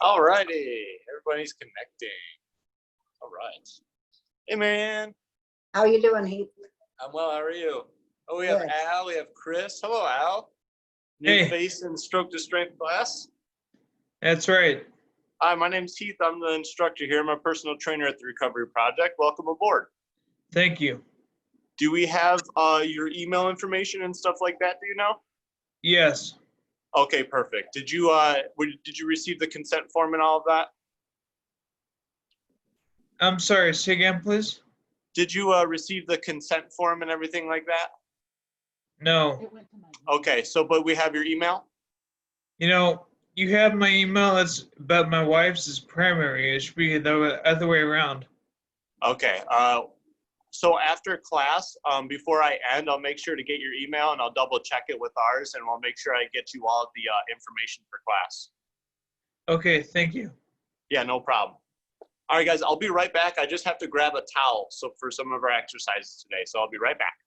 All righty, everybody's connecting. All right. Hey, man. How are you doing, Heath? I'm well. How are you? Oh, we have Good. Al. We have Chris. Hello, Al. New Hey. face in stroke to strength class. That's right. Hi, my name's Heath. I'm the instructor here. I'm a personal trainer at the Recovery Project. Welcome aboard. Thank you. Do we have your email information and stuff like that? Do you know? Yes. Okay, perfect. Did you receive the consent form and all of that? I'm sorry, say again, please. Did you receive the consent form and everything like that? No. Okay, so but we have your email? You know, you have my email, but my wife's is primary. It should be the other way around. Okay. So after class, before I end, I'll make sure to get your email and I'll double check it with ours and we'll make sure I get you all of the information for class. Okay, thank you. Yeah, no problem. All right, guys, I'll be right back. I just have to grab a towel for some of our exercises today. So I'll be right back.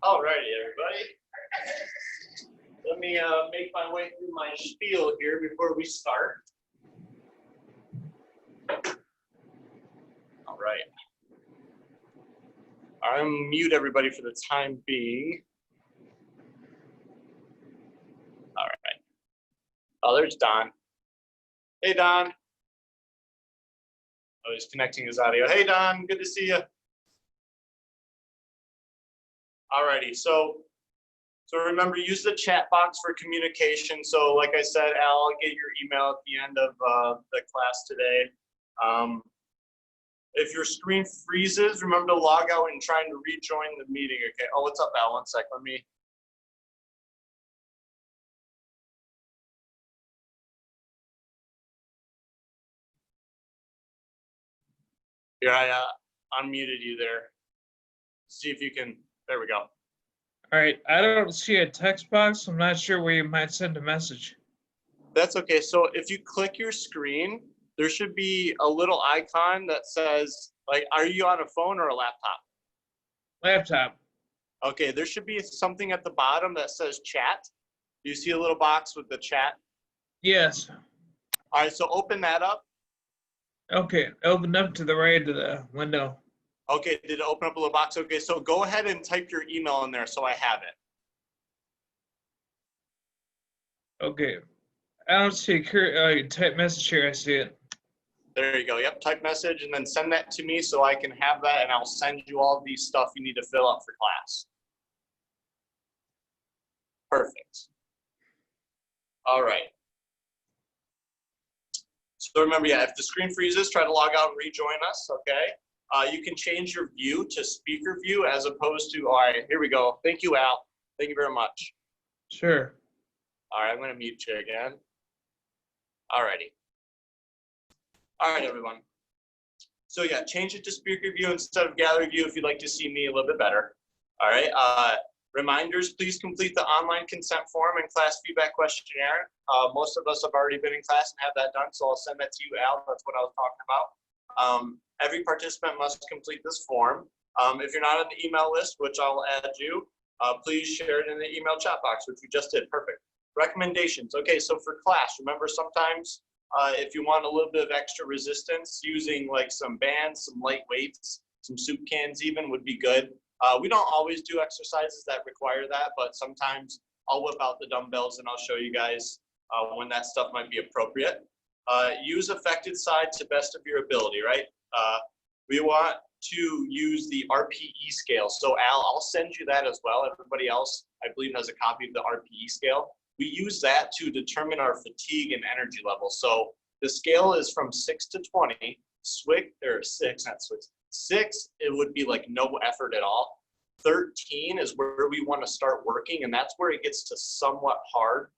All righty, everybody. Let me make my way through my spiel here before we start. All right. I'm mute everybody for the time being. All right. Oh, there's Don. Hey, Don. Oh, he's connecting his audio. Hey, Don. Good to see you. All righty. So remember, use the chat box for communication. So like I said, Al, I'll get your email at the end of the class today. If your screen freezes, remember to log out and try to rejoin the meeting. Okay. Oh, what's up, Al? One sec. Let me. Here, I unmuted you there. See if you can. There we go. All right, I don't see a text box. I'm not sure where you might send a message. That's okay. So if you click your screen, there should be a little icon that says, like, are you on a phone or a laptop? Laptop. Okay, there should be something at the bottom that says chat. Do you see a little box with the chat? Yes. All right, so open that up. Okay, open up to the right of the window. Okay, did it open up a little box? Okay, so go ahead and type your email in there so I have it. Okay. I don't see a type message here. I see it. There you go. Yep, type message and then send that to me so I can have that and I'll send you all these stuff you need to fill out for class. Perfect. All right. So remember, yeah, if the screen freezes, try to log out and rejoin us, okay? You can change your view to speaker view as opposed to, all right, here we go. Thank you, Al. Thank you very much. Sure. All right, I'm going to mute you again. All righty. All right, everyone. So yeah, change it to speaker view instead of gallery view if you'd like to see me a little bit better. All right. Reminders, please complete the online consent form and class feedback questionnaire. Most of us have already been in class and have that done, so I'll send that to you, Al. That's what I was talking about. Every participant must complete this form. If you're not on the email list, which I'll add you, please share it in the email chat box, which we just did. Perfect. Recommendations. Okay, so for class, remember sometimes If you want a little bit of extra resistance, using like some bands, some light weights, some soup cans even would be good. We don't always do exercises that require that, but sometimes I'll whip out the dumbbells and I'll show you guys when that stuff might be appropriate. Use affected side to best of your ability, right? We want to use the Rpe scale. So Al, I'll send you that as well. Everybody else, I believe, has a copy of the Rpe scale. We use that to determine our fatigue and energy level. So the scale is from 6 to 20. Six, it would be like no effort at all. 13 is where we want to start working, and that's where it gets to somewhat hard.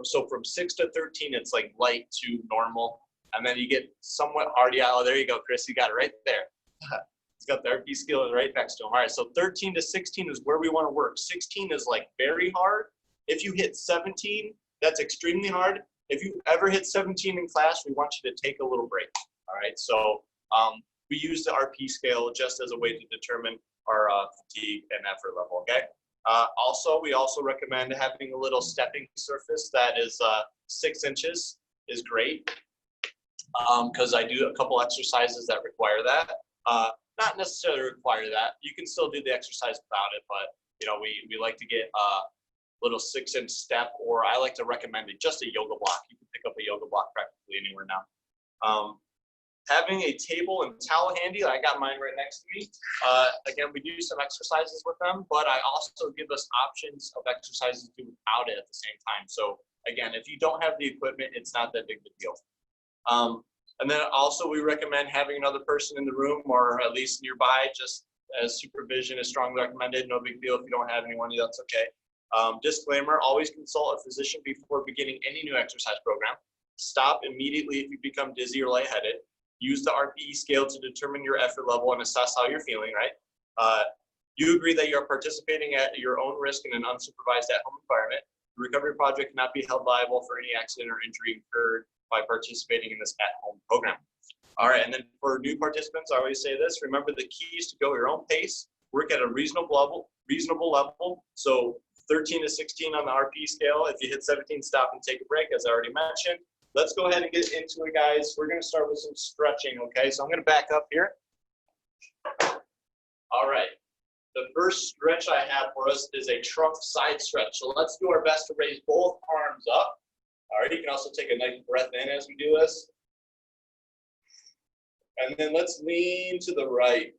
So from 6 to 13, it's like light to normal, and then you get somewhat hard. Yeah, oh, there you go, Chris. You got it right there. He's got the Rpe scale right next to him. All right, so 13 to 16 is where we want to work. 16 is like very hard. If you hit 17, that's extremely hard. If you ever hit 17 in class, we want you to take a little break. All right, so we use the Rpe scale just as a way to determine our fatigue and effort level, okay? We also recommend having a little stepping surface that is 6 inches is great, because I do a couple exercises that require that. Not necessarily require that. You can still do the exercise without it, but you know, we like to get a little 6-inch step, or I like to recommend it just a yoga block. You can pick up a yoga block practically anywhere now. Having a table and towel handy, I got mine right next to me. Again, we do some exercises with them, but I also give us options of exercises to do without it at the same time. So again, if you don't have the equipment, it's not that big of a deal. And then also we recommend having another person in the room, or at least nearby, just as supervision is strongly recommended. No big deal if you don't have anyone, that's okay. Disclaimer, always consult a physician before beginning any new exercise program. Stop immediately if you become dizzy or lightheaded. Use the Rpe scale to determine your effort level and assess how you're feeling, right? You agree that you're participating at your own risk in an unsupervised at-home environment. The recovery project cannot be held liable for any accident or injury incurred by participating in this at-home program. All right, and then for new participants, I always say this, remember the key is to go your own pace, work at a reasonable level. So 13 to 16 on the Rpe scale. If you hit 17, stop and take a break, as I already mentioned. Let's go ahead and get into it, guys. We're going to start with some stretching, okay? So I'm going to back up here. All right. The first stretch I have for us is a trunk side stretch. So let's do our best to raise both arms up. All right, you can also take a nice breath in as we do this. And then let's lean to the right.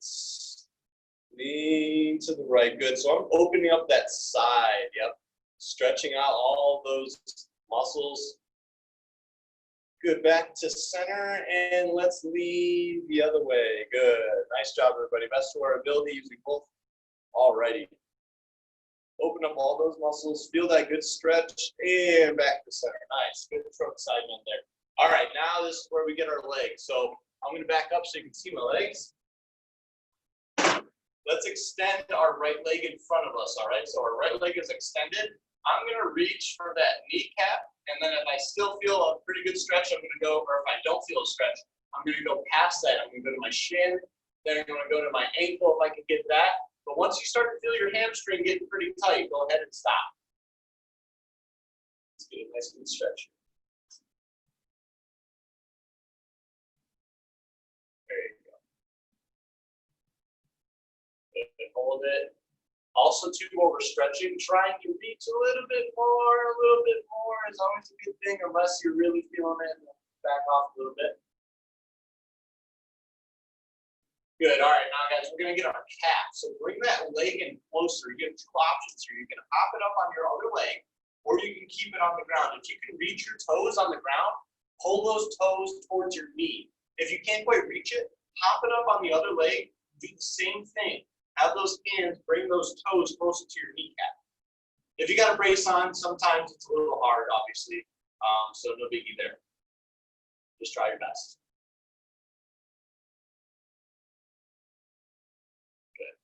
Lean to the right. Good. So I'm opening up that side. Yep. Stretching out all those muscles. Good, back to center, and let's lean the other way. Good, nice job, everybody. Best to our ability, using both. Alrighty. Open up all those muscles, feel that good stretch, and back to center. Nice, good trunk side bend there. All right, now this is where we get our legs. So I'm gonna back up so you can see my legs. Let's extend our right leg in front of us, all right? So our right leg is extended. I'm gonna reach for that kneecap. And then if I still feel a pretty good stretch, I'm going to go, or if I don't feel a stretch, I'm going to go past that. I'm going to go to my shin, then I'm going to go to my ankle if I can get that. But once you start to feel your hamstring getting pretty tight, go ahead and stop. Let's get a nice good stretch. There you go. Good. Hold it. Also, too, while we're stretching, trying to reach a little bit more is always a good thing, unless you're really feeling it. Back off a little bit. Good. All right, now, guys, we're going to get our calf. So bring that leg in closer. You have 2 options here. You can hop it up on your other leg, or you can keep it on the ground. If you can reach your toes on the ground, pull those toes towards your knee. If you can't quite reach it, hop it up on the other leg. Do the same thing. Have those hands, bring those toes closer to your kneecap. If you got a brace on, sometimes it's a little hard, obviously, so no biggie there. Just try your best. Good.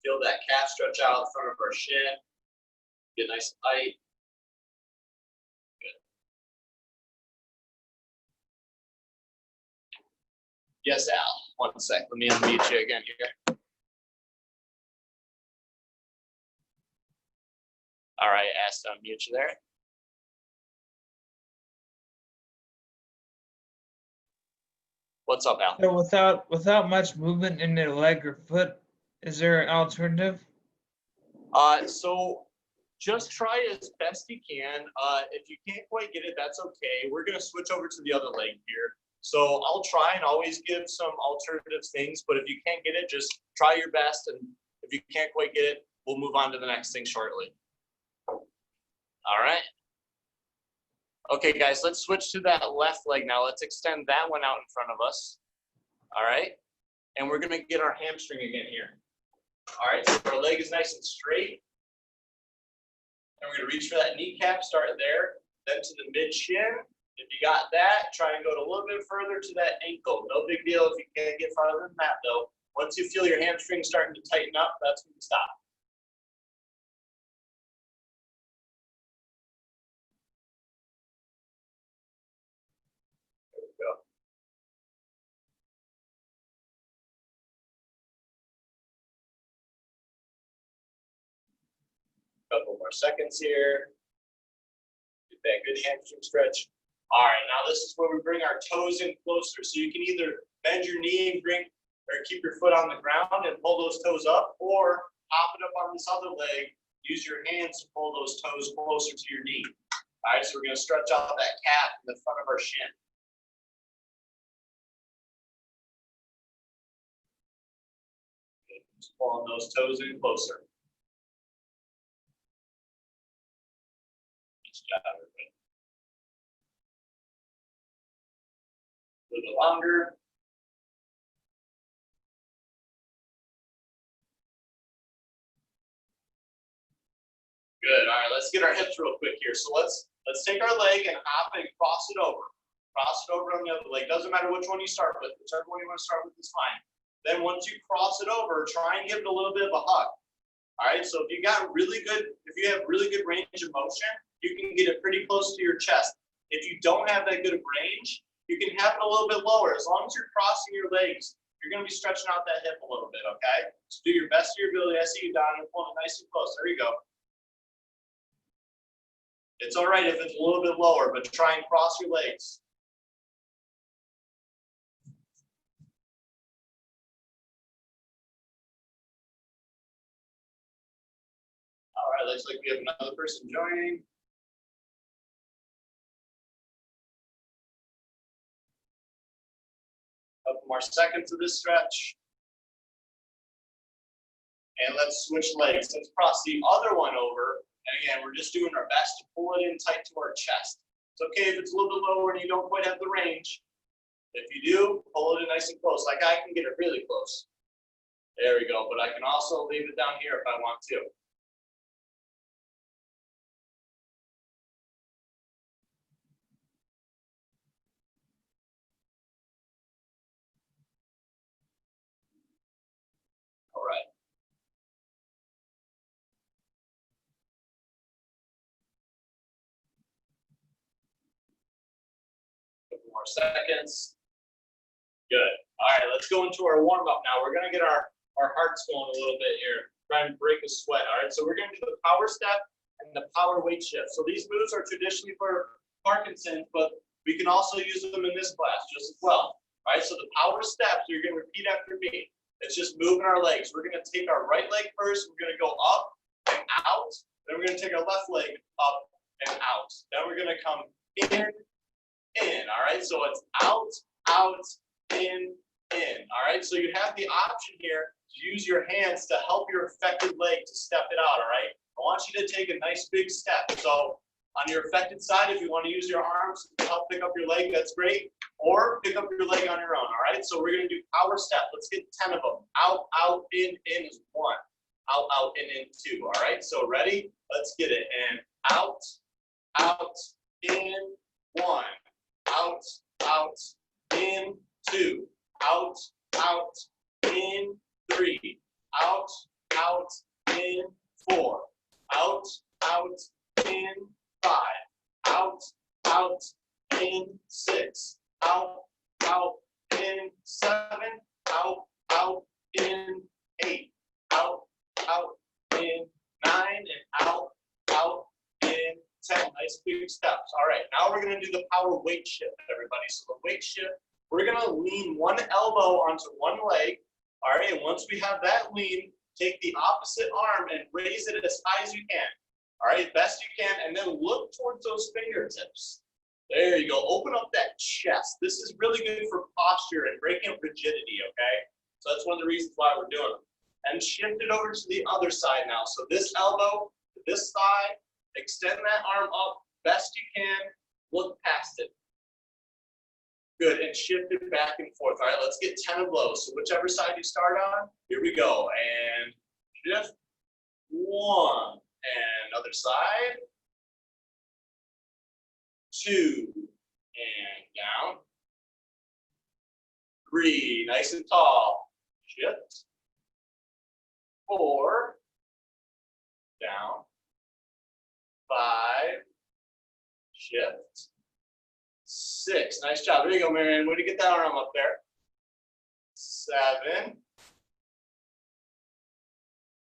Feel that calf stretch out in front of our shin. Get nice and tight. Good. Yes, Al. One sec. Let me unmute you again here. All right, asked to unmute you there. What's up, Al? So without much movement in the leg or foot, is there an alternative? So just try as best you can. If you can't quite get it, that's okay. We're gonna switch over to the other leg here. So I'll try and always give some alternative things, but if you can't get it, just try your best. And if you can't quite get it, we'll move on to the next thing shortly. All right. Okay, guys, let's switch to that left leg now. Let's extend that one out in front of us. All right. And we're gonna get our hamstring again here. All right, so our leg is nice and straight. And we're gonna reach for that kneecap, start there, then to the mid shin. If you got that, try and go a little bit further to that ankle. No big deal if you can't get farther than that though. Once you feel your hamstring starting to tighten up, that's when you stop. There we go. Couple more seconds here. Get that good hamstring stretch. All right, now this is where we bring our toes in closer. So you can either bend your knee and keep your foot on the ground and pull those toes up, or pop it up on this other leg. Use your hands to pull those toes closer to your knee. All right, so we're gonna stretch out that calf in the front of our shin. Just pulling those toes in closer. Nice job, everybody. A little bit longer. Good. All right, let's get our hips real quick here. So let's take our leg and hop and cross it over. Cross it over on the other leg. Doesn't matter which one you start with. Whichever one you want to start with is fine. Then once you cross it over, try and give it a little bit of a hug. All right. So if you have really good range of motion, you can get it pretty close to your chest. If you don't have that good of range, you can have it a little bit lower. As long as you're crossing your legs, you're going to be stretching out that hip a little bit. Okay. So do your best to your ability. I see you, Don. You're pulling it nice and close. There you go. It's all right if it's a little bit lower, but try and cross your legs. All right, looks like we have another person joining. A couple more seconds of this stretch. And let's switch legs. Let's cross the other one over. And again, we're just doing our best to pull it in tight to our chest. It's okay if it's a little bit lower and you don't quite have the range. If you do, pull it in nice and close. Like I can get it really close. There we go. But I can also leave it down here if I want to. All right. More seconds. Good. All right, let's go into our warm-up now. We're going to get our hearts going a little bit here. Try and break a sweat. All right, so we're going to do the power step and the power weight shift. So these moves are traditionally for Parkinson's, but we can also use them in this class just as well. All right, so the power steps, you're going to repeat after me. It's just moving our legs. We're going to take our right leg first. We're going to go up and out. Then we're going to take our left leg up and out. Then we're going to come in. All right, so it's out, in. All right, so you have the option here to use your hands to help your affected leg to step it out. All right, I want you to take a nice big step. So on your affected side, if you want to use your arms to help pick up your leg, that's great. Or pick up your leg on your own. All right, so we're going to do power step. Let's get 10 of them. Out, in is 1. Out, in 2. All right, so ready? Let's get it. And out, in 1. Out, in 2. Out, in 3. Out, in 4. Out, in 5. Out, in 6. Out, in 7. Out, in 8. Out, in 9. And out, in 10. Nice big steps. All right, now we're going to do the power weight shift, everybody. So the weight shift, we're gonna lean one elbow onto one leg. All right, and once we have that lean, take the opposite arm and raise it as high as you can. All right, best you can, and then look towards those fingertips. There you go. Open up that chest. This is really good for posture and breaking up rigidity, okay? So that's one of the reasons why we're doing it. And shift it over to the other side now. So this elbow to this thigh, extend that arm up best you can, look past it. Good, and shift it back and forth. All right, let's get 10 of those. So whichever side you start on, here we go. And shift, 1, and other side, 2, and down, 3, nice and tall, shift, 4, down, 5, shift, 6, nice job. There you go, Marianne. Way to get that arm up there. 7,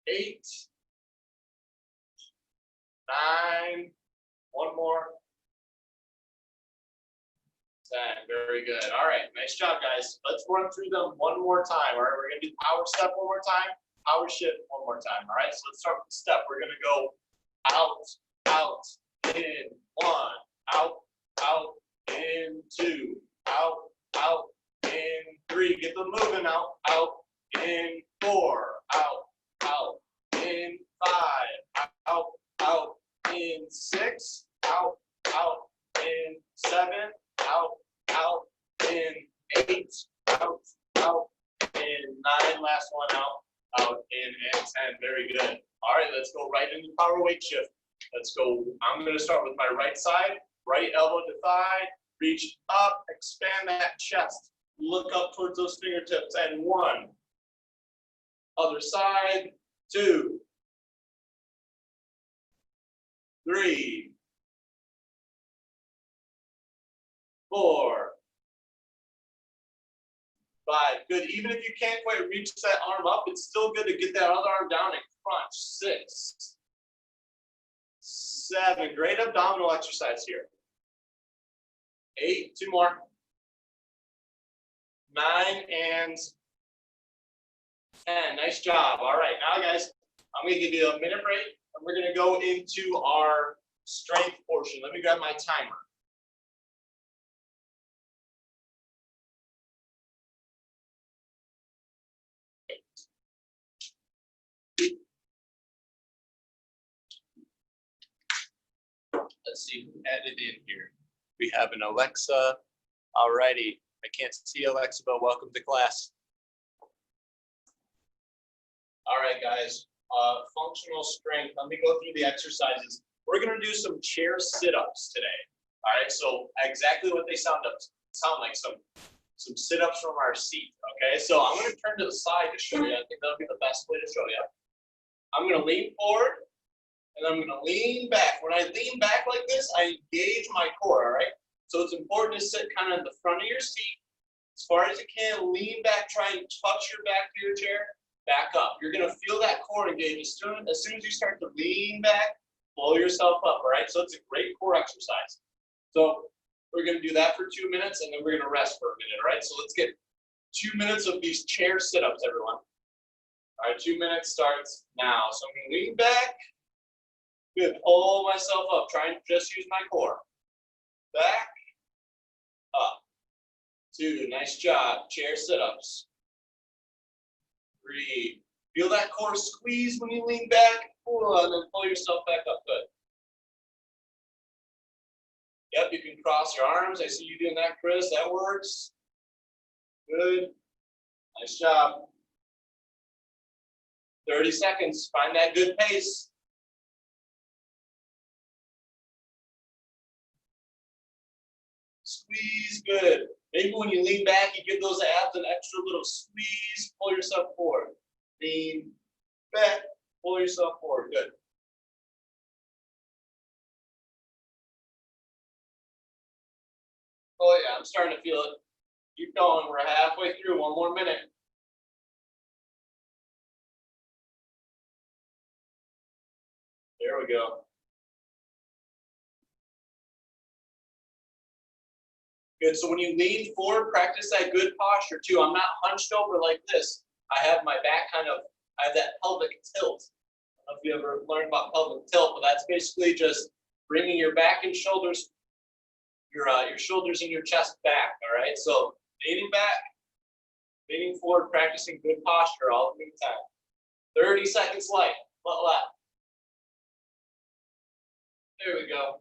8, 9, one more, 10. Very good. All right, nice job, guys. Let's run through them one more time. All right, we're gonna do power step one more time, power shift one more time. All right, so let's start with the step. We're gonna go out, out, in, 1, out, out, in, 2, out, out, in, 3. Get them moving out, in, 4, out, in, 5, out, in, 6, out, in, 7, out, in, 8, out, in, 9. Last one, out, in, and 10. Very good. All right, let's go right into power weight shift. Let's go. I'm going to start with my right side, right elbow to thigh, reach up, expand that chest, look up towards those fingertips, and 1. Other side, 2, 3, 4, 5. Good. Even if you can't quite reach that arm up, it's still good to get that other arm down and crunch. 6, 7. Great abdominal exercise here. 8. 2 more. 9 and 10. Nice job. All right. Now, guys, I'm going to give you a minute break, and we're going to go into our strength portion. Let me grab my timer. Let's see who added in here. We have an Alexa. Alrighty. I can't see Alexa, but welcome to class. All right, guys. Functional strength. Let me go through the exercises. We're going to do some chair sit-ups today. All right. So exactly what they sound like, some sit-ups from our seat. Okay. So I'm going to turn to the side to show you. I think that'll be the best way to show you. I'm going to lean forward. And I'm going to lean back. When I lean back like this, I engage my core, all right? So it's important to sit kind of in the front of your seat. As far as you can, lean back, try and touch your back to your chair, back up. You're going to feel that core engage. As soon as you start to lean back, blow yourself up, all right? So it's a great core exercise. So we're going to do that for 2 minutes, and then we're going to rest for a minute, all right? So let's get 2 minutes of these chair sit-ups, everyone. All right, 2 minutes starts now. So I'm going to lean back. Good. Pull myself up. Try and just use my core. Back, up. 2. Nice job. Chair sit-ups. 3. Feel that core squeeze when you lean back. 4. And then pull yourself back up. Good. Yep, you can cross your arms. I see you doing that, Chris. That works. Good. Nice job. 30 seconds. Find that good pace. Squeeze, good. Maybe when you lean back, you give those abs an extra little squeeze. Pull yourself forward. Lean back, pull yourself forward. Good. Oh yeah, I'm starting to feel it. Keep going. We're halfway through. 1 more minute. There we go. Good, so when you lean forward, practice that good posture too. I'm not hunched over like this. I have my back I have that pelvic tilt. I don't know if you ever learned about pelvic tilt, but that's basically just bringing your back and shoulders, your shoulders and your chest back, all right? So leaning back, leaning forward, practicing good posture all the time. 30 seconds left. There we go.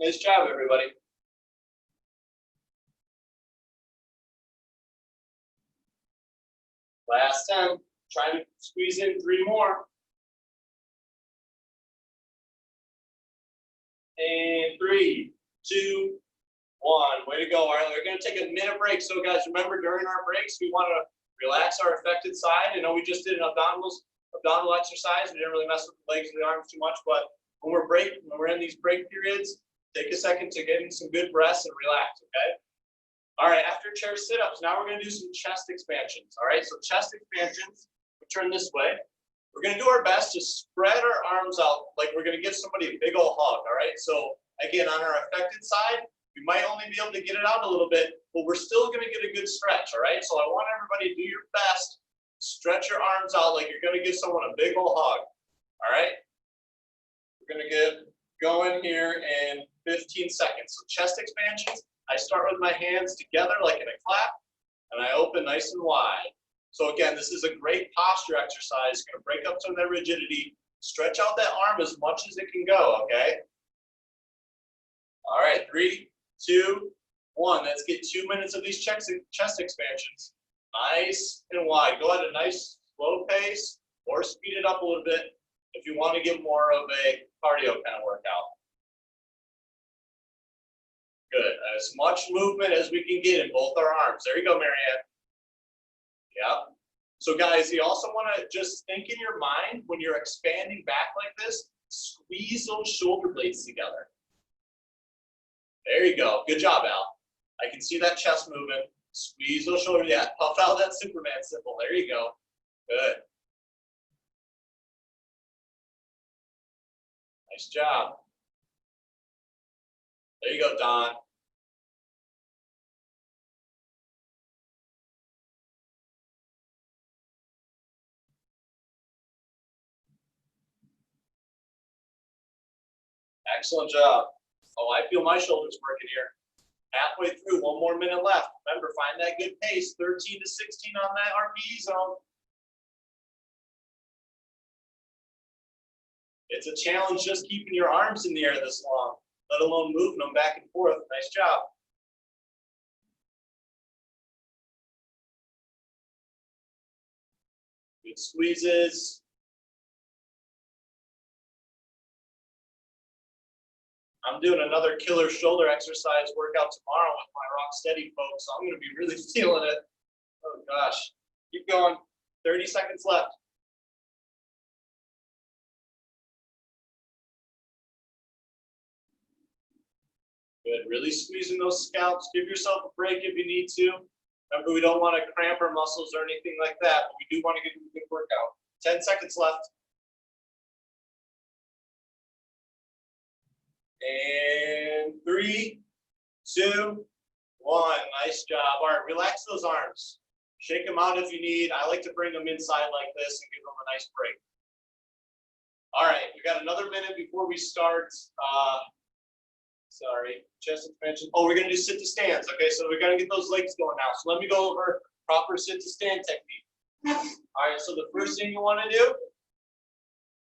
Nice job, everybody. Last 10. Trying to squeeze in 3 more. And 3, 2, 1. Way to go. All right, we're going to take a minute break. So, guys, remember during our breaks, we want to relax our affected side. I know we just did an abdominal exercise. We didn't really mess with the legs and the arms too much, but when we're in these break periods, take a second to get in some good breaths and relax, okay? All right, after chair sit-ups, now we're going to do some chest expansions, all right? So chest expansions, we turn this way. We're going to do our best to spread our arms out like we're going to give somebody a big old hug, all right? So again, on our affected side, we might only be able to get it out a little bit, but we're still going to get a good stretch, all right? So I want everybody to do your best, stretch your arms out like you're going to give someone a big old hug, all right? We're going to get going here in 15 seconds. So chest expansions, I start with my hands together like in a clap, and I open nice and wide. So again, this is a great posture exercise. Going to break up some of that rigidity, stretch out that arm as much as it can go, okay? All right, 3, 2, 1. Let's get 2 minutes of these chest expansions. Nice and wide. Go at a nice slow pace or speed it up a little bit if you want to get more of a cardio kind of workout. Good. As much movement as we can get in both our arms. There you go, Marianne. Yeah. So guys, you also want to just think in your mind when you're expanding back like this, squeeze those shoulder blades together. There you go. Good job, Al. I can see that chest moving. Squeeze those shoulders. Yeah, puff out that Superman symbol. There you go. Good. Nice job. There you go, Don. Excellent job. Oh, I feel my shoulders working here. Halfway through, 1 more minute left. Remember, find that good pace, 13 to 16 on that RPE zone. It's a challenge just keeping your arms in the air this long, let alone moving them back and forth. Nice job. Good squeezes. I'm doing another killer shoulder exercise workout tomorrow with my Rock Steady folks, so I'm going to be really feeling it. Oh, gosh. Keep going. 30 seconds left. Good. Really squeezing those scalps. Give yourself a break if you need to. Remember, we don't want to cramp our muscles or anything like that, but we do want to get a good workout. 10 seconds left. And 3, 2, 1. Nice job. All right, relax those arms. Shake them out if you need. I like to bring them inside like this and give them a nice break. All right, we got another minute before we start. Sorry, chest expansion. Oh, we're going to do sit to stands. Okay, so we're going to get those legs going now. So let me go over proper sit to stand technique. All right, so the first thing you want to do,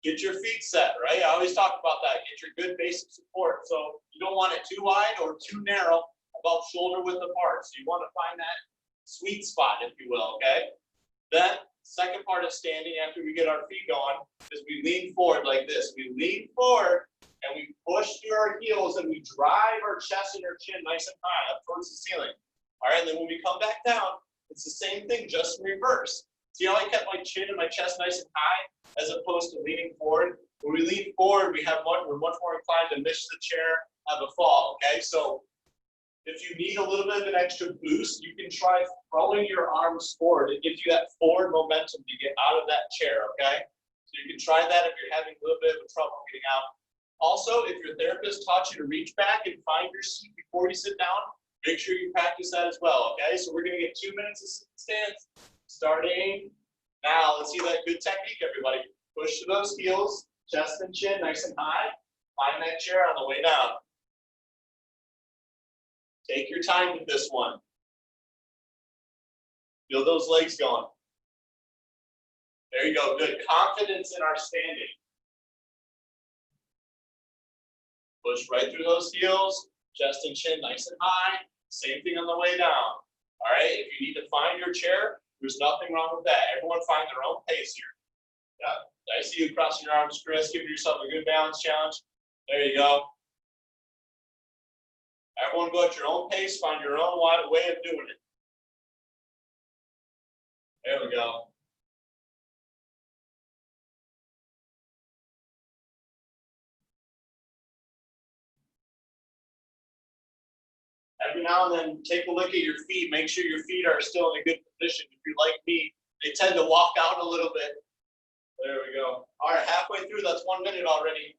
get your feet set, right? I always talk about that. Get your good basic support. So you don't want it too wide or too narrow, about shoulder width apart. So you want to find that sweet spot, if you will, okay? Then, second part of standing after we get our feet going is we lean forward like this. We lean forward and we push through our heels and we drive our chest and our chin nice and high up towards the ceiling. All right, and then when we come back down, it's the same thing, just in reverse. See how I kept my chin and my chest nice and high as opposed to leaning forward? When we lean forward, we're much more inclined to miss the chair, have a fall, okay? So if you need a little bit of an extra boost, you can try throwing your arms forward. It gives you that forward momentum to get out of that chair, okay? So So you can try that if you're having a little bit of trouble getting out. Also, if your therapist taught you to reach back and find your seat before you sit down, make sure you practice that as well, okay? So we're gonna get 2 minutes of sit stance, starting now. Let's see that good technique, everybody. Push to those heels, chest and chin nice and high. Find that chair on the way down. Take your time with this one. Feel those legs going. There you go, good. Confidence in our standing. Push right through those heels, chest and chin nice and high. Same thing on the way down. All right, if you need to find your chair, there's nothing wrong with that. Everyone find their own pace here. Yeah, I see you crossing your arms, Chris, giving yourself a good balance challenge. There you go. Everyone go at your own pace, find your own way of doing it. There we go. Every now and then, take a look at your feet. Make sure your feet are still in a good position. If you're like me, they tend to walk out a little bit. There we go. All right, halfway through, that's 1 minute already.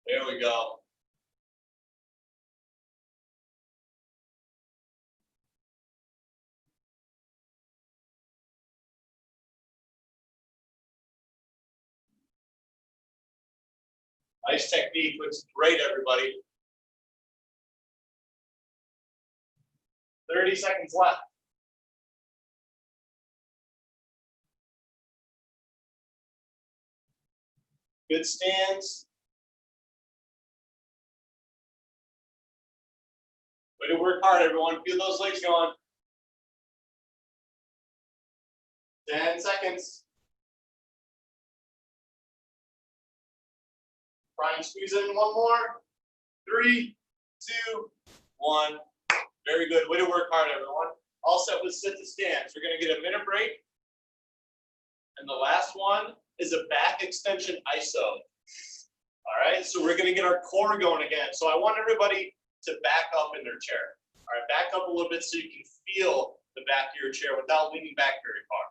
There we go. Nice technique, looks great, everybody. 30 seconds left. Good stance. Way to work hard, everyone. Feel those legs going. 10 seconds. Try and squeeze in one more. 3, 2, 1. Very good. Way to work hard, everyone. All set with sit to stands. We're going to get a minute break. And the last one is a back extension ISO. All right, so we're going to get our core going again. So I want everybody to back up in their chair. All right, back up a little bit so you can feel the back of your chair without leaning back very far.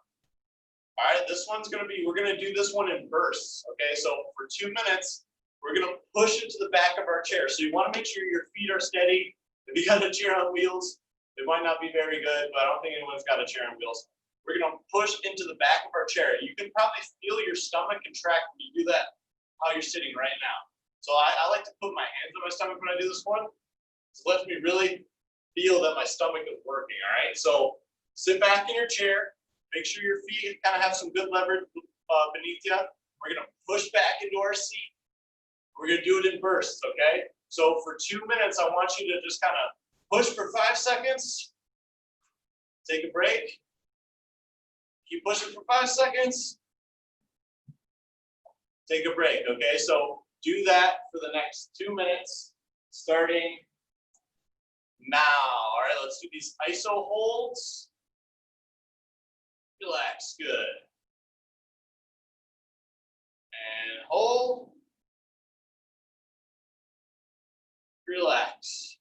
All right, this one's going to be, we're going to do this one in bursts. Okay, so for 2 minutes, we're going to push into the back of our chair. So you want to make sure your feet are steady. If you got a chair on wheels, it might not be very good, but I don't think anyone's got a chair on wheels. We're going to push into the back of our chair. You can probably feel your stomach contract when you do that, how you're sitting right now. So I like to put my hands on my stomach when I do this one. It lets me really feel that my stomach is working, all right? So sit back in your chair. Make sure your feet kind of have some good leverage beneath you. We're going to push back into our seat. We're going to do it in bursts, okay? So for 2 minutes, I want you to just kind of push for 5 seconds. Take a break. Keep pushing for 5 seconds. Take a break, okay? So do that for the next 2 minutes, starting now. All right, let's do these ISO holds. Relax, good. And hold. Relax.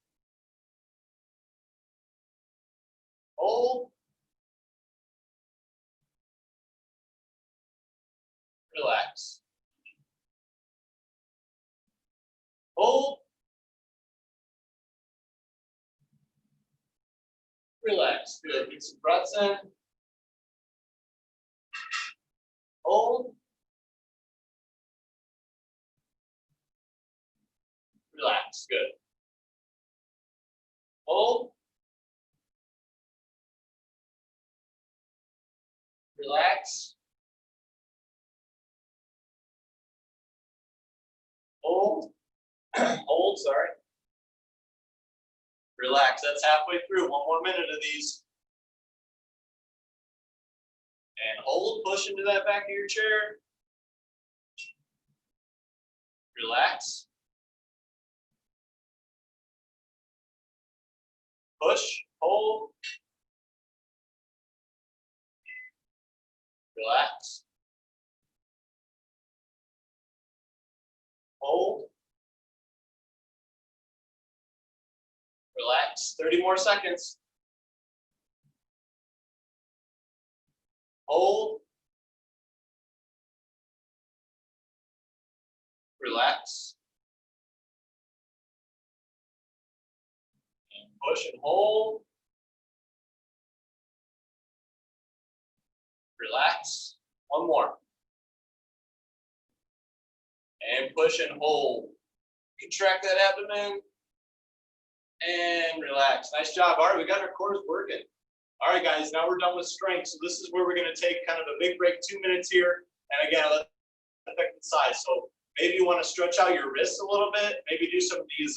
Hold. Relax. Hold. Relax. Good. Get some breaths in. Hold. Relax. Good. Hold. Relax. Hold. Hold, sorry. Relax. That's halfway through. 1 more minute of these. And hold. Push into that back of your chair. Relax. Push. Hold. Relax. Hold. Relax. 30 more seconds. hold, relax, and push and hold, relax. One more. And push and hold. Contract that abdomen. And relax. Nice job. All right, we got our cores working. All right, guys, now we're done with strength. So this is where we're going to take kind of a big break, 2 minutes here. And again, let's affect the size. So maybe you want to stretch out your wrists a little bit. Maybe do some of these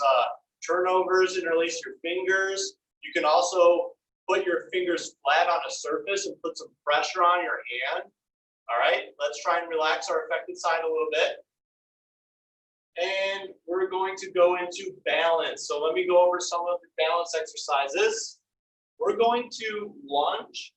turnovers and release your fingers. You can also put your fingers flat on a surface and put some pressure on your hand. All right, let's try and relax our affected side a little bit. And we're going to go into balance. So let me go over some of the balance exercises. We're going to lunge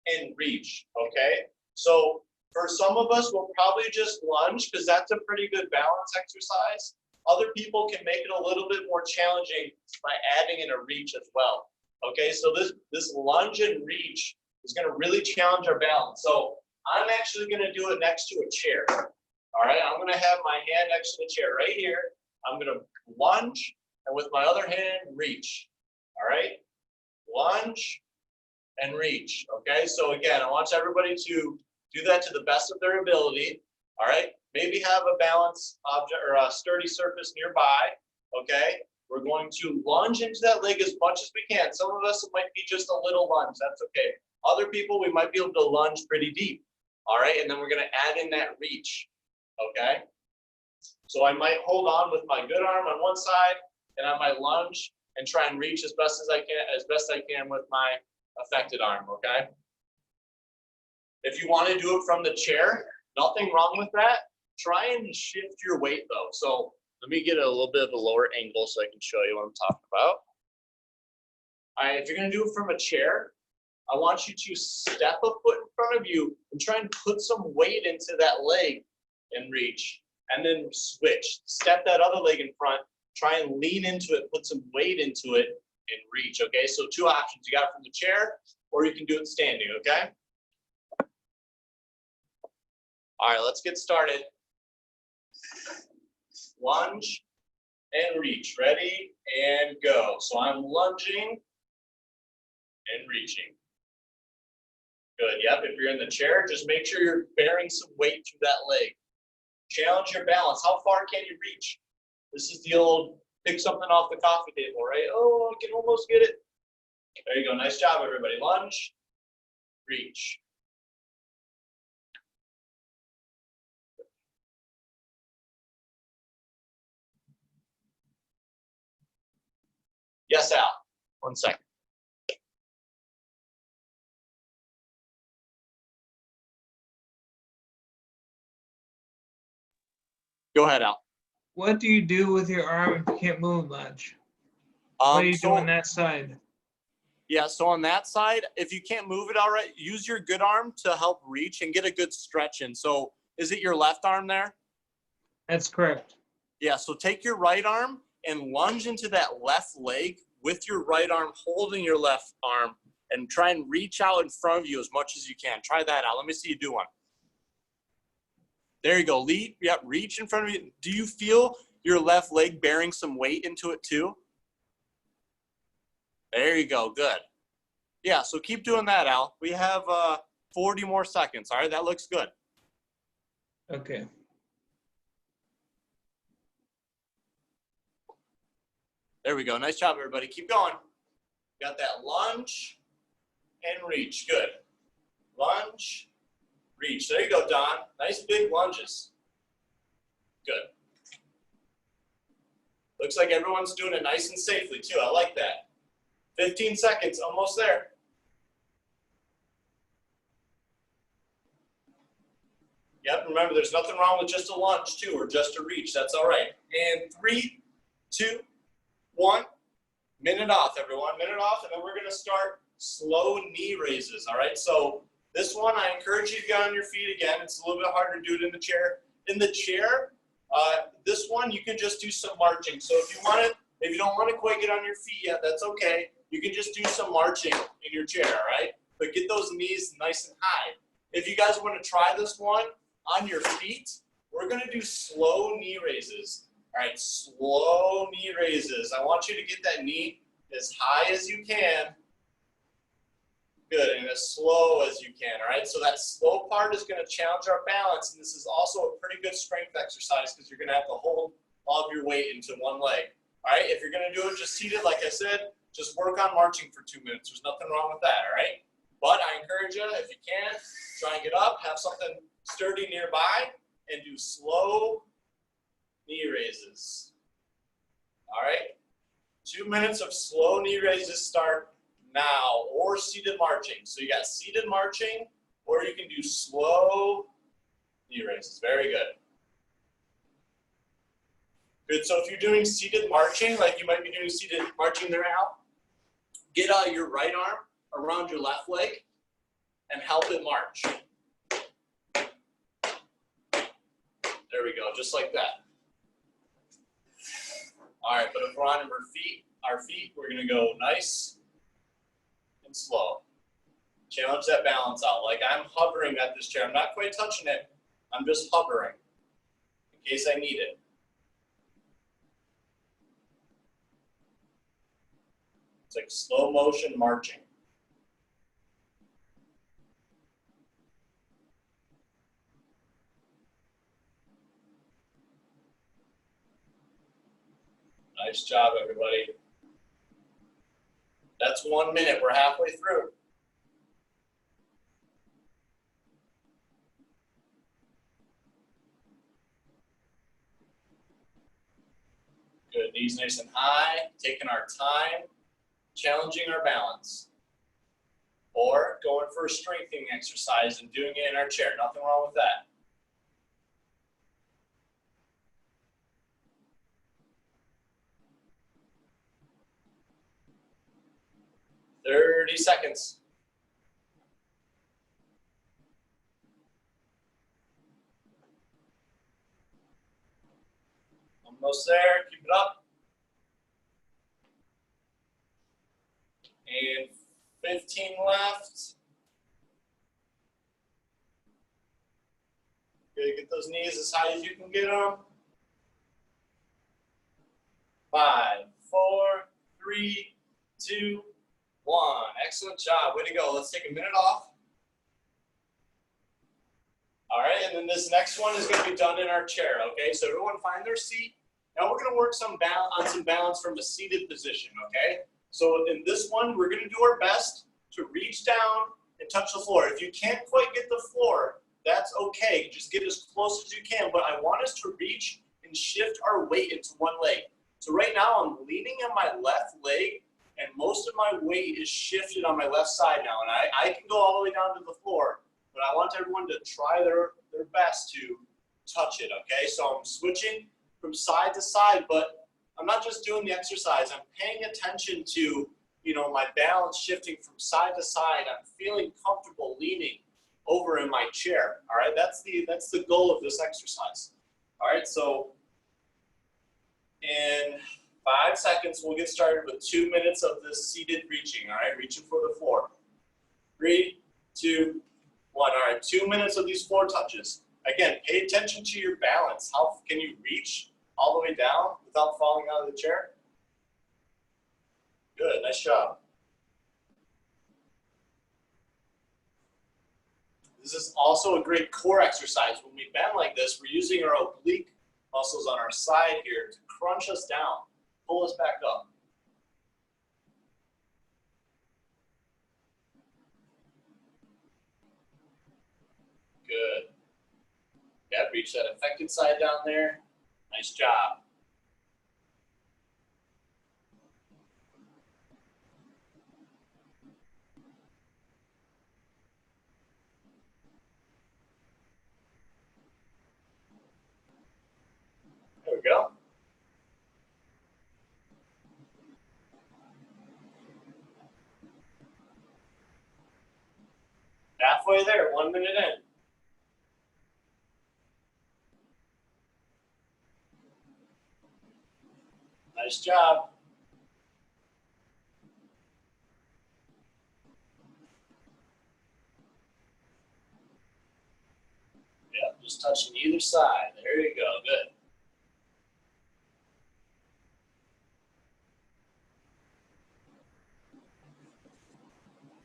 and reach, okay? So for some of us, we'll probably just lunge because that's a pretty good balance exercise. Other people can make it a little bit more challenging by adding in a reach as well. Okay, so this lunge and reach is going to really challenge our balance. So I'm actually going to do it next to a chair. All right, I'm going to have my hand next to the chair right here. I'm going to lunge and with my other hand, reach. All right, lunge and reach. Okay, so again, I want everybody to do that to the best of their ability. All right, maybe have a balance object or a sturdy surface nearby. Okay, we're going to lunge into that leg as much as we can. Some of us, it might be just a little lunge. That's okay. Other people, we might be able to lunge pretty deep. All right, and then we're going to add in that reach. Okay, so I might hold on with my good arm on one side, and I might lunge and try and reach as best I can with my affected arm. Okay. If you want to do it from the chair, nothing wrong with that. Try and shift your weight though. So let me get a little bit of a lower angle so I can show you what I'm talking about. All right, if you're going to do it from a chair, I want you to step a foot in front of you and try and put some weight into that leg and reach. And then switch. Step that other leg in front, try and lean into it, put some weight into it, and reach. Okay, so two options. You got it from the chair, or you can do it standing, okay? All right, let's get started. Lunge and reach. Ready and go. So I'm lunging and reaching. Good. Yep. If you're in the chair, just make sure you're bearing some weight through that leg. Challenge your balance. How far can you reach? This is the old pick something off the coffee table, right? Oh, I can almost get it. There you go. Nice job, everybody. Lunge, reach. Yes, Al. 1 second. Go ahead, Al. What do you do with your arm if you can't move much? What do you do on that side? Yeah, so on that side, if you can't move it all right, use your good arm to help reach and get a good stretch in. So is it your left arm there? That's correct. Yeah, so take your right arm and lunge into that left leg with your right arm holding your left arm and try and reach out in front of you as much as you can. Try that out. Let me see you do one. There you go. Reach in front of you. Do you feel your left leg bearing some weight into it too? There you go. Good. Yeah, so keep doing that, Al. We have 40 more seconds. All right, that looks good. Okay. There we go. Nice job, everybody. Keep going. Got that lunge and reach. Good. Lunge, reach. There you go, Don. Nice big lunges. Good. Looks like everyone's doing it nice and safely, too. I like that. 15 seconds, almost there. Yep, remember, there's nothing wrong with just a lunge, too, or just a reach. That's all right. And 3, 2, 1. Minute off, everyone. Minute off, and then we're going to start slow knee raises, all right? So this one, I encourage you to get on your feet again. It's a little bit harder to do it in the chair. In the chair, this one, you can just do some marching. So if you don't want to quite get on your feet yet, that's okay. You can just do some marching in your chair, all right? But get those knees nice and high. If you guys want to try this one on your feet, we're going to do slow knee raises. All right, slow knee raises. I want you to get that knee as high as you can. Good, and as slow as you can, all right? So that slow part is going to challenge our balance, and this is also a pretty good strength exercise because you're going to have to hold all of your weight into one leg, all right? If you're going to do it just seated, like I said, just work on marching for 2 minutes. There's nothing wrong with that, all right? But I encourage you, if you can, try and get up, have something sturdy nearby, and do slow knee raises, all right? 2 minutes of slow knee raises start now, or seated marching. So you got seated marching, or you can do slow knee raises. Very good. Good, so if you're doing seated marching, like you might be doing seated marching there now, get your right arm around your left leg and help it march. There we go, just like that. All right, but if we're on our feet, we're gonna go nice and slow. Challenge that balance out. Like I'm hovering at this chair. I'm not quite touching it. I'm just hovering in case I need it. It's like slow motion marching. Nice job, everybody. That's 1 minute. We're halfway through. Good. Knees nice and high. Taking our time. Challenging our balance. Or going for a strengthening exercise and doing it in our chair. Nothing wrong with that. 30 seconds. Almost there, keep it up. And 15 left. Good, get those knees as high as you can get them. 5, 4, 3, 2, 1. Excellent job, way to go. Let's take a minute off. All right, and then this next one is gonna be done in our chair, okay? So everyone find their seat. Now we're gonna work on some balance from a seated position, okay? So in this one, we're gonna do our best to reach down and touch the floor. If you can't quite get the floor, that's okay. Just get as close as you can, but I want us to reach and shift our weight into one leg. So right now I'm leaning on my left leg and most of my weight is shifted on my left side now. And I can go all the way down to the floor, but I want everyone to try their best to touch it, okay? So I'm switching from side to side, but I'm not just doing the exercise. I'm paying attention to, my balance shifting from side to side. I'm feeling comfortable leaning over in my chair, all right? That's the goal of this exercise, all right? So in 5 seconds, we'll get started with 2 minutes of this seated reaching, all right? Reaching for the floor. 3, 2, 1. All right, 2 minutes of these floor touches. Again, pay attention to your balance. How can you reach all the way down without falling out of the chair? Good, nice job. This is also a great core exercise. When we bend like this, we're using our oblique muscles on our side here to crunch us down, pull us back up. Good. Yeah, reach that affected side down there. Nice job. There we go. Halfway there, 1 minute in. Nice job. Just touching either side. There you go. Good.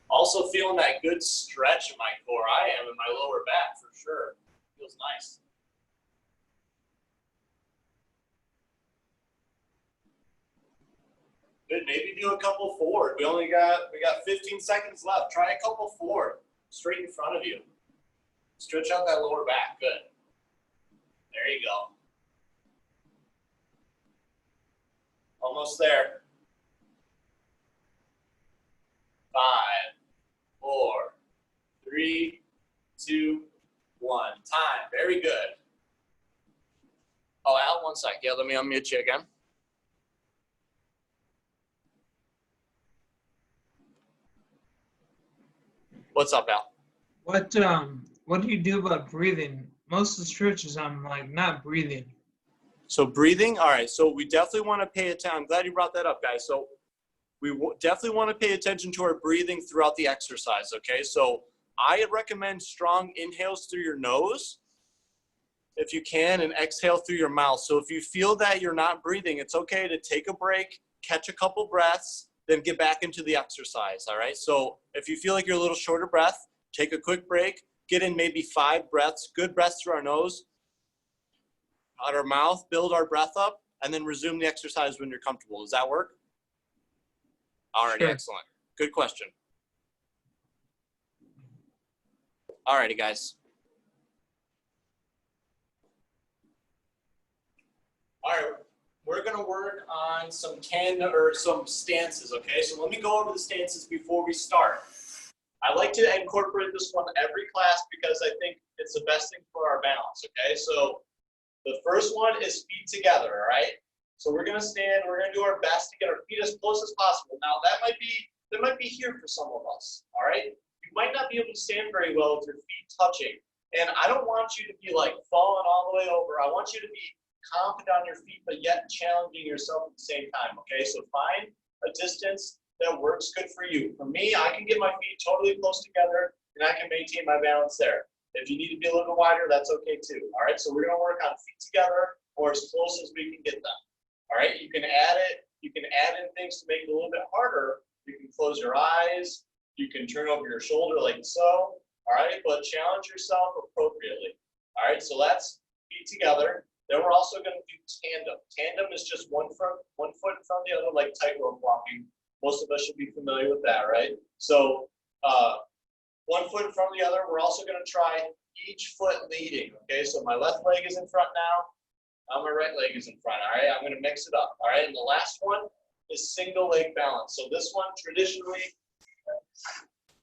Also feeling that good stretch in my core. I am in my lower back for sure. Feels nice. Good. Maybe do a couple forward. We got 15 seconds left. Try a couple forward, straight in front of you. Stretch out that lower back. Good. There you go. Almost there. 5, 4, 3, 2, 1. Time. Very good. Oh, Al, one sec. Yeah, let me unmute you again. What's up, Al? What do you do about breathing? Most of the stretches I'm like not breathing. So breathing, all right. So we definitely want to pay attention. I'm glad you brought that up, guys. So we definitely want to pay attention to our breathing throughout the exercise, okay? So I recommend strong inhales through your nose, if you can, and exhale through your mouth. So if you feel that you're not breathing, it's okay to take a break, catch a couple breaths, then get back into the exercise, all right? So if you feel like you're a little short of breath, take a quick break, get in maybe 5 breaths, good breaths through our nose, out our mouth, build our breath up, and then resume the exercise when you're comfortable. Does that work? All righty, Sure. Excellent. Good question. All righty, guys. All right, we're gonna work on some stances, okay? So let me go over the stances before we start. I like to incorporate this one every class because I think it's the best thing for our balance, okay? So the first one is feet together, all right? So we're gonna stand, we're gonna do our best to get our feet as close as possible. Now that might be here for some of us, all right? You might not be able to stand very well with your feet touching. And I don't want you to be like falling all the way over. I want you to be confident on your feet, but yet challenging yourself at the same time, okay? So find a distance that works good for you. For me, I can get my feet totally close together and I can maintain my balance there. If you need to be a little bit wider, that's okay too, all right? So we're gonna work on feet together or as close as we can get them, all right? You can add in things to make it a little bit harder. You can close your eyes, you can turn over your shoulder like so, all right? But challenge yourself appropriately, all right? So that's feet together. Then we're also gonna do tandem. Tandem is just one foot in front of the other, like tightrope walking. Most of us should be familiar with that, right? So one foot in front of the other. We're also gonna try each foot leading, okay? So my left leg is in front now my right leg is in front, all right? I'm gonna mix it up, all right? And the last one is single leg balance. So this one, traditionally,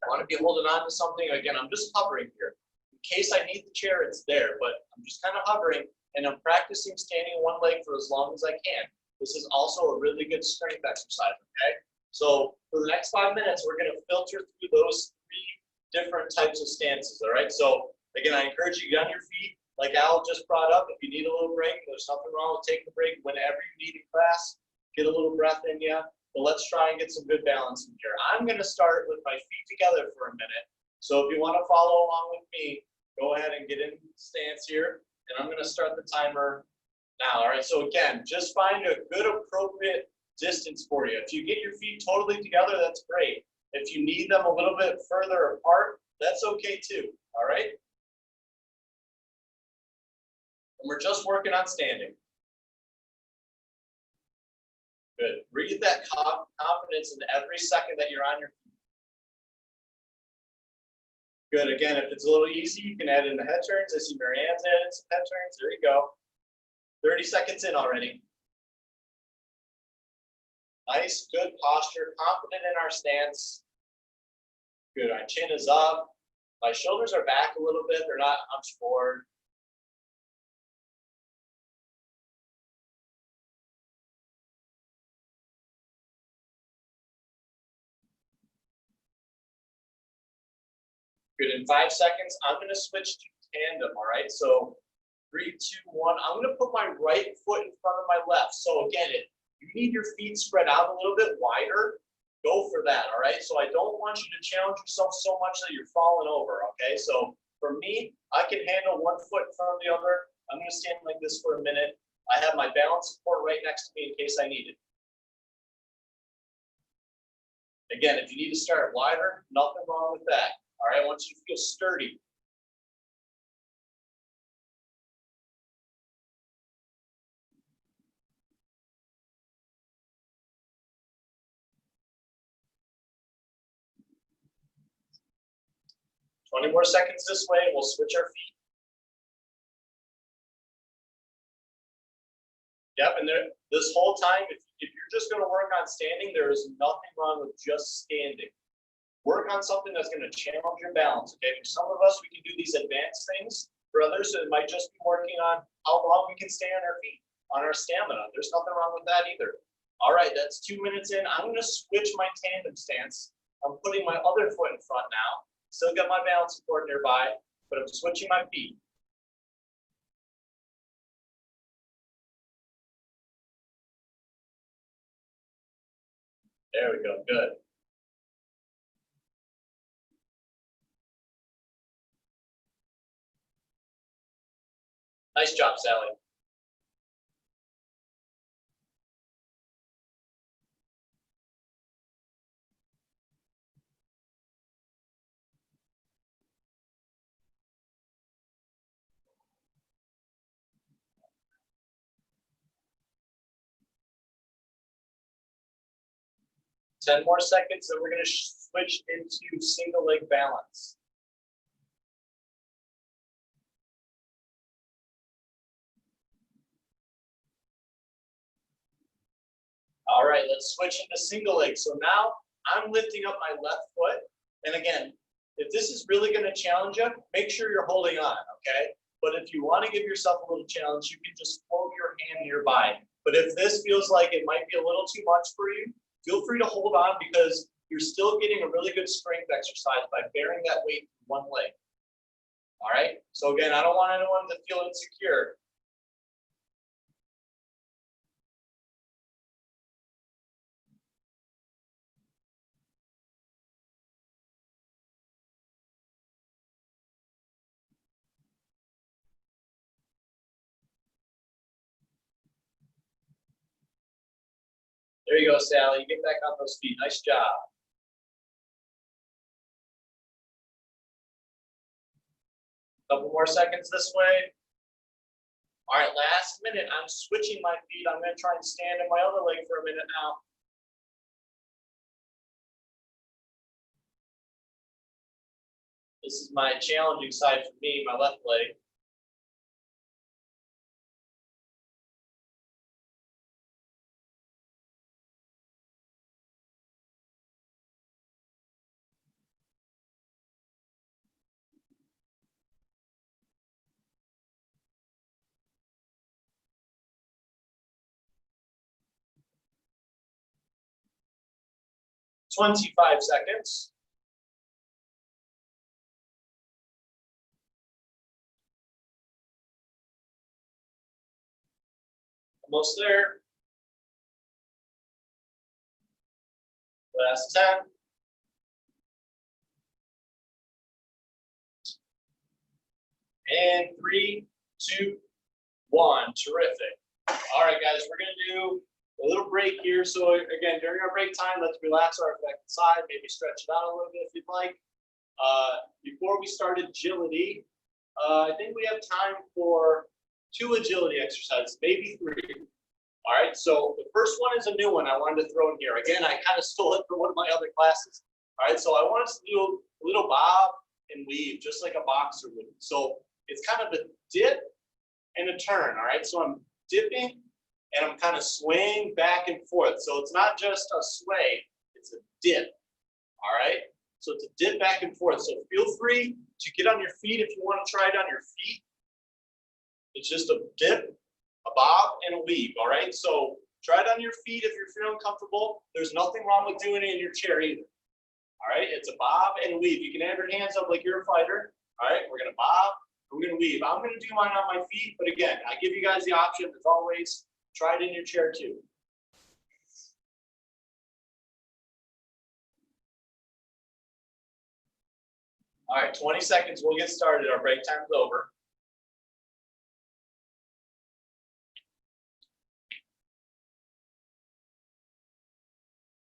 I wanna be holding on to something. Again, I'm just hovering here. In case I need the chair, it's there, but I'm just kind of hovering and I'm practicing standing on one leg for as long as I can. This is also a really good strength exercise, okay? So for the next 5 minutes, we're gonna filter through those 3 different types of stances, all right? So again, I encourage you to get on your feet. Like Al just brought up, if you need a little break, there's nothing wrong with taking a break whenever you need in class. Get a little breath in you, but let's try and get some good balance in here. I'm gonna start with my feet together for a minute. So if you wanna follow along with me, go ahead and get in stance here. And I'm gonna start the timer now, all right? So again, just find a good appropriate distance for you. If you get your feet totally together, that's great. If you need them a little bit further apart, that's okay too, all right? And we're just working on standing. Good. Breathe that confidence in every second that you're on your feet. Good. Again, if it's a little easy, you can add in the head turns. I see Marianne's added some head turns. There you go. 30 seconds in already. Nice, good posture, confident in our stance. Good. My chin is up. My shoulders are back a little bit. They're not hunched forward. Good. In 5 seconds, I'm going to switch to tandem. All right. So 3, 2, 1. I'm going to put my right foot in front of my left. So again, you need your feet spread out a little bit wider. Go for that. All right. So I don't want you to challenge yourself so much that you're falling over. Okay. So for me, I can handle one foot in front of the other. I'm going to stand like this for a minute. I have my balance support right next to me in case I need it. Again, if you need to start wider, nothing wrong with that. All right, I want you to feel sturdy. Twenty more seconds this way, and we'll switch our feet. Yep, and this whole time, if you're just going to work on standing, there is nothing wrong with just standing. Work on something that's going to challenge your balance. Okay, for some of us, we can do these advanced things. For others, it might just be working on how long we can stay on our feet, on our stamina. There's nothing wrong with that either. All right, that's 2 minutes in. I'm going to switch my tandem stance. I'm putting my other foot in front now. Still got my balance support nearby, but I'm switching my feet. There we go, good. Nice job, Sally. Ten more seconds, and we're going to switch into single leg balance. All right, let's switch into single leg. So now I'm lifting up my left foot. And again, if this is really going to challenge you, make sure you're holding on, okay? But if you want to give yourself a little challenge, you can just float your hand nearby. But if this feels like it might be a little too much for you, feel free to hold on because you're still getting a really good strength exercise by bearing that weight from one leg. All right? So again, I don't want anyone to feel insecure. There you go, Sally. Get back on those feet. Nice job. Couple more seconds this way. All right, last minute. I'm switching my feet. I'm going to try and stand in my other leg for a minute now. This is my challenging side for me, my left leg. "25 seconds. Almost there. Last 10. And 3, 2, 1. Terrific. All right, guys, we're going to do a little break here. So again, during our break time, let's relax our affected side, maybe stretch it out a little bit if you'd like. Before we start agility, I think we have time for 2 agility exercises, maybe 3. All right, so the first one is a new one I wanted to throw in here. Again, I kind of stole it from one of my other classes. All right, so I want us to do a little bob and weave, just like a boxer would. So it's kind of a dip and a turn. All right, so I'm dipping and I'm kind of swaying back and forth. So it's not just a sway, it's a dip. All right, so it's a dip back and forth. So feel free to get on your feet if you want to try it on your feet. It's just a dip, a bob, and a weave. All right, so try it on your feet if you're feeling comfortable. There's nothing wrong with doing it in your chair either. All right, it's a bob and a weave. You can have your hands up like you're a fighter. All right, we're gonna bob, we're gonna weave. I'm gonna do mine on my feet, but again, I give you guys the option, as always, try it in your chair too. All right, 20 seconds, we'll get started. Our break time is over.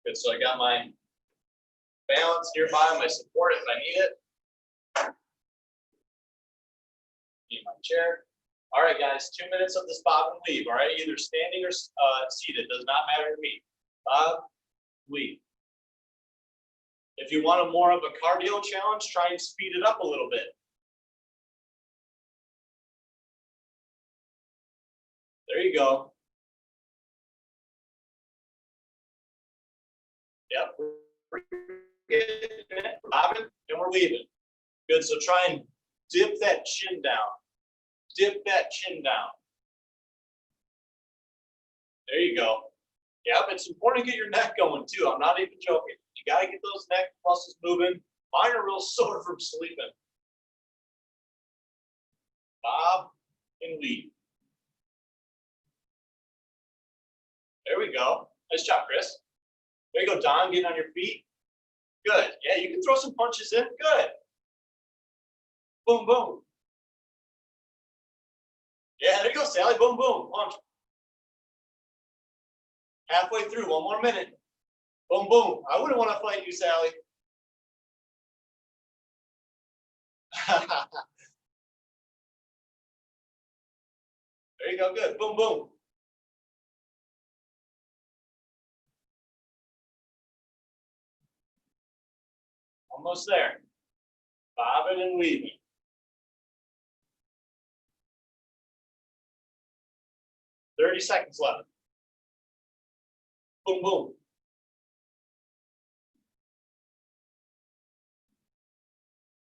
Good, so I got my balance nearby, my support if I need it. Need my chair. All right, guys, 2 minutes of this bob and weave, all right? Either standing or seated, does not matter to me. Bob, weave. If you want a more of a cardio challenge, try and speed it up a little bit. There you go. Yep, we're getting it, bobbing, and we're weaving. Good, so try and dip that chin down. Dip that chin down. There you go. Yep, it's important to get your neck going too. I'm not even joking. You gotta get those neck muscles moving. Mine are real sore from sleeping. Bob and weave. There we go. Nice job, Chris. There you go, Don, getting on your feet. Good. Yeah, you can throw some punches in. Good. Boom, boom. Yeah, there you go, Sally. Boom, boom. Punch. Halfway through. One more minute. Boom, boom. I wouldn't want to fight you, Sally. There you go. Good. Boom, boom. Almost there. Bobbing and weaving. "30 seconds left. Boom, boom.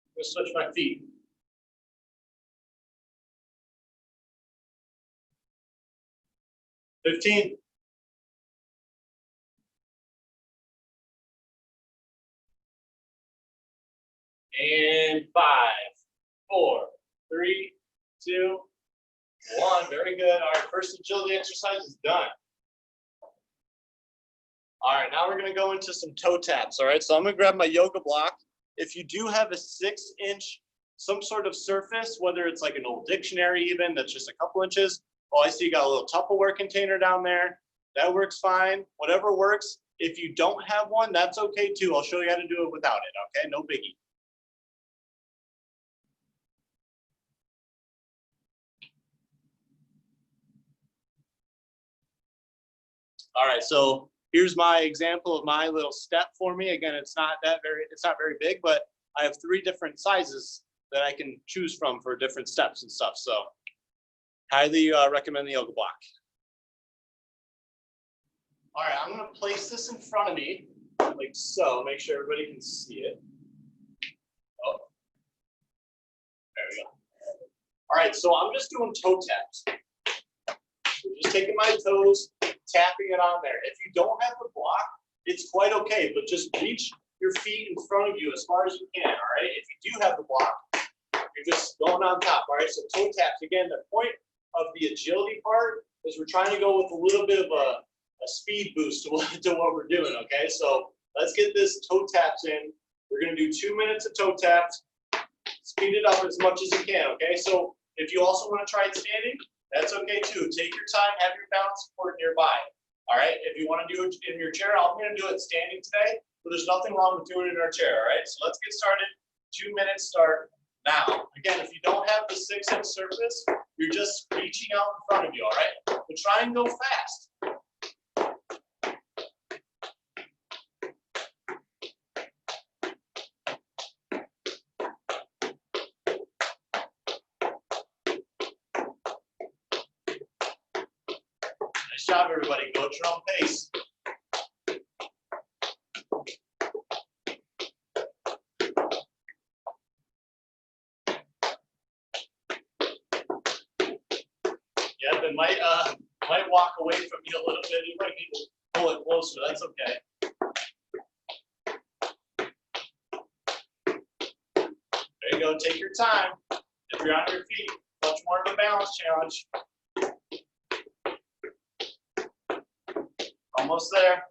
I'm gonna switch my feet. "15. And 5, 4, 3, 2, 1. Very good. All right, first agility exercise is done. All right, now we're going to go into some toe taps. All right, so I'm going to grab my yoga block. If you do have a 6-inch, some sort of surface, whether it's like an old dictionary even, that's just a couple inches. Oh, I see you got a little Tupperware container down there. That works fine. Whatever works. If you don't have one, that's okay too. I'll show you how to do it without it, okay? No biggie. All right, so here's my example of my little step for me. Again, it's not very big, but I have 3 different sizes that I can choose from for different steps and stuff. So highly recommend the yoga block. All right, I'm gonna place this in front of me like so, make sure everybody can see it. Oh, there we go. All right, so I'm just doing toe taps. So just taking my toes, tapping it on there. If you don't have the block, it's quite okay, but just reach your feet in front of you as far as you can, all right? If you do have the block, you're just going on top, all right? So toe taps, again, the point of the agility part is we're trying to go with a little bit of a speed boost to what we're doing, okay? So let's get this toe taps in. We're gonna do 2 minutes of toe taps. Speed it up as much as you can, okay? So if you also wanna try it standing, that's okay too. Take your time, have your balance support nearby. All right, if you want to do it in your chair, I'm going to do it standing today, but there's nothing wrong with doing it in our chair. All right, so let's get started. 2 minutes start now. Again, if you don't have the 6-inch surface, you're just reaching out in front of you. All right, but try and go fast. Nice job, everybody. Go at your own pace. Yep, it might walk away from you a little bit. You might need to pull it closer. That's okay. There you go. Take your time. If you're on your feet, much more of a balance challenge. Almost there.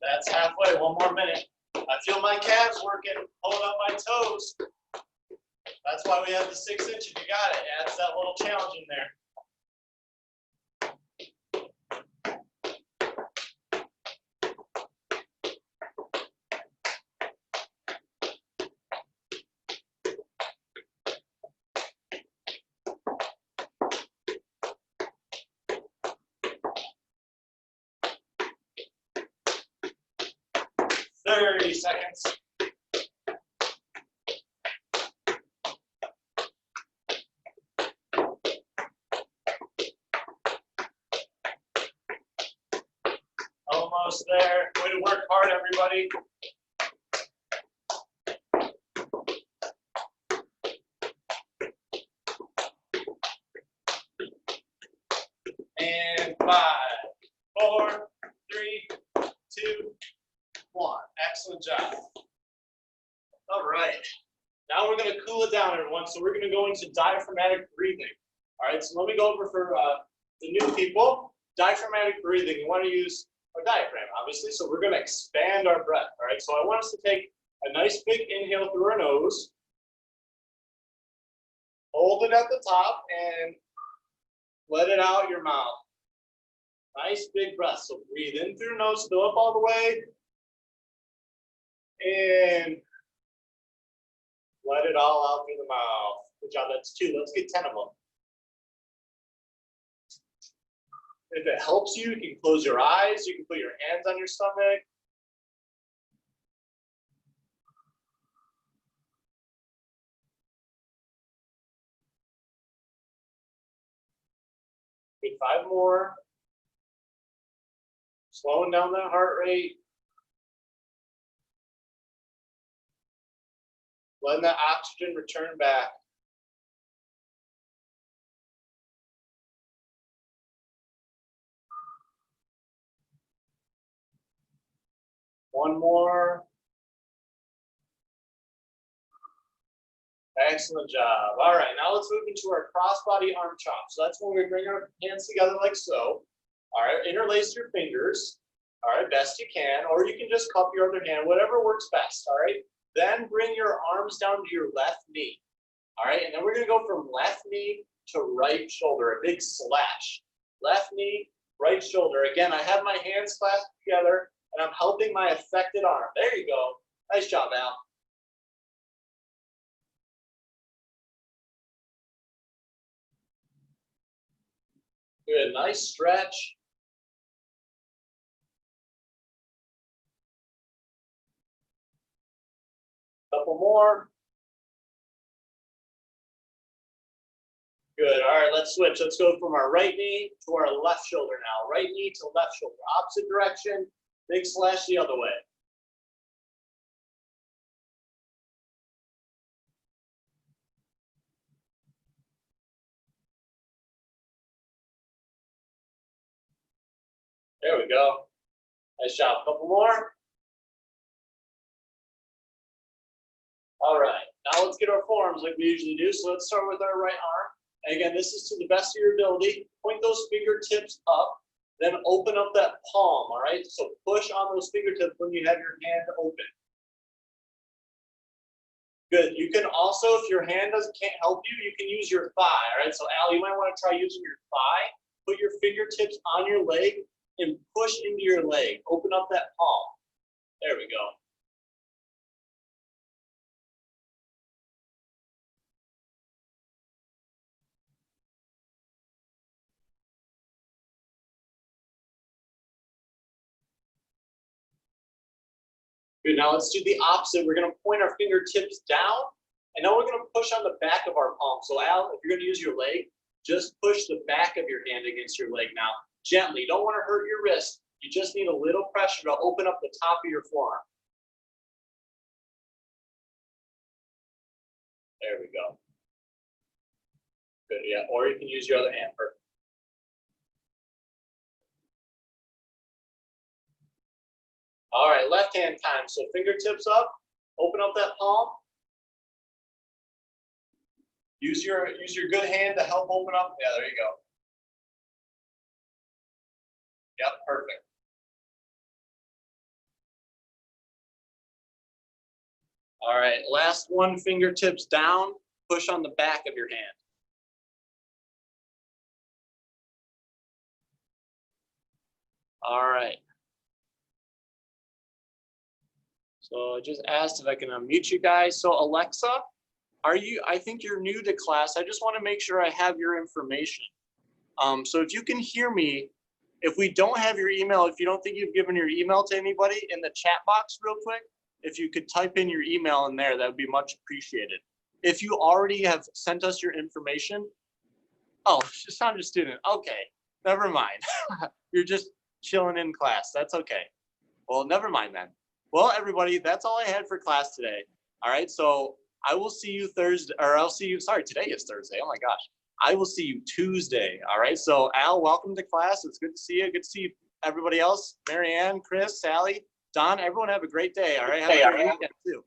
That's halfway. 1 more minute. I feel my calves working, pulling up my toes. That's why we have the 6 inches. You got it. Adds that little challenge in there. Thirty seconds. Almost there. Way to work hard, everybody. And 5, 4, 3, 2, 1. Excellent job. All right. Now we're going to cool it down, everyone. So we're going to go into diaphragmatic breathing. All right. So let me go over for the new people. Diaphragmatic breathing. You want to use our diaphragm, obviously. So we're going to expand our breath. All right. So I want us to take a nice big inhale through our nose. Hold it at the top and let it out your mouth. Nice big breath. So breathe in through your nose, fill up all the way. And let it all out through the mouth. Good job. That's 2. Let's get 10 of them. If it helps you, you can close your eyes. You can put your hands on your stomach. Good. 5 more. Slowing down that heart rate. Letting that oxygen return back. One more. Excellent job. All right, now let's move into our crossbody arm chop. So that's when we bring our hands together like so. All right, interlace your fingers. All right, best you can, or you can just cup your other hand, whatever works best. All right, then bring your arms down to your left knee. All right, and then we're gonna go from left knee to right shoulder, a big slash. Left knee, right shoulder. Again, I have my hands clasped together and I'm helping my affected arm. There you go. Nice job, Al. Good, nice stretch. Couple more. Good, all right, let's switch. Let's go from our right knee to our left shoulder now. Right knee to left shoulder, opposite direction, big slash the other way. There we go. Nice job, couple more. All right, now let's get our forearms like we usually do. So let's start with our right arm. And again, this is to the best of your ability. Point those fingertips up, then open up that palm, all right? So push on those fingertips when you have your hand open. Good, you can also, if your hand can't help you, you can use your thigh, all right? So Al, you might want to try using your thigh. Put your fingertips on your leg and push into your leg. Open up that palm. There we go. Good, now let's do the opposite. We're gonna point our fingertips down, and now we're gonna push on the back of our palm. So Al, if you're gonna use your leg, just push the back of your hand against your leg now. Gently, you don't wanna hurt your wrist. You just need a little pressure to open up the top of your forearm. There we go. Good, yeah, or you can use your other hand. Perfect. All right, left hand time. So fingertips up, open up that palm. Use your good hand to help open up. Yeah, there you go. Yep, perfect. All right, last one, fingertips down, push on the back of your hand. All right. So I just asked if I can unmute you guys. So Alexa, I think you're new to class. I just want to make sure I have your information. So if you can hear me, if we don't have your email, if you don't think you've given your email to anybody, in the chat box real quick, if you could type in your email in there, that would be much appreciated. If you already have sent us your information, oh, just found your student. Okay, never mind. You're just chilling in class. That's okay. Well, never mind then. Well, everybody, that's all I had for class today. All right, so I will see you Thursday, or I'll see you, sorry, today is Thursday. Oh my gosh. I will see you Tuesday. All right, so Al, welcome to class. It's good to see you. Good to see everybody else. Marianne, Chris, Sally, Don, everyone have a great day. All right, have a great weekend too.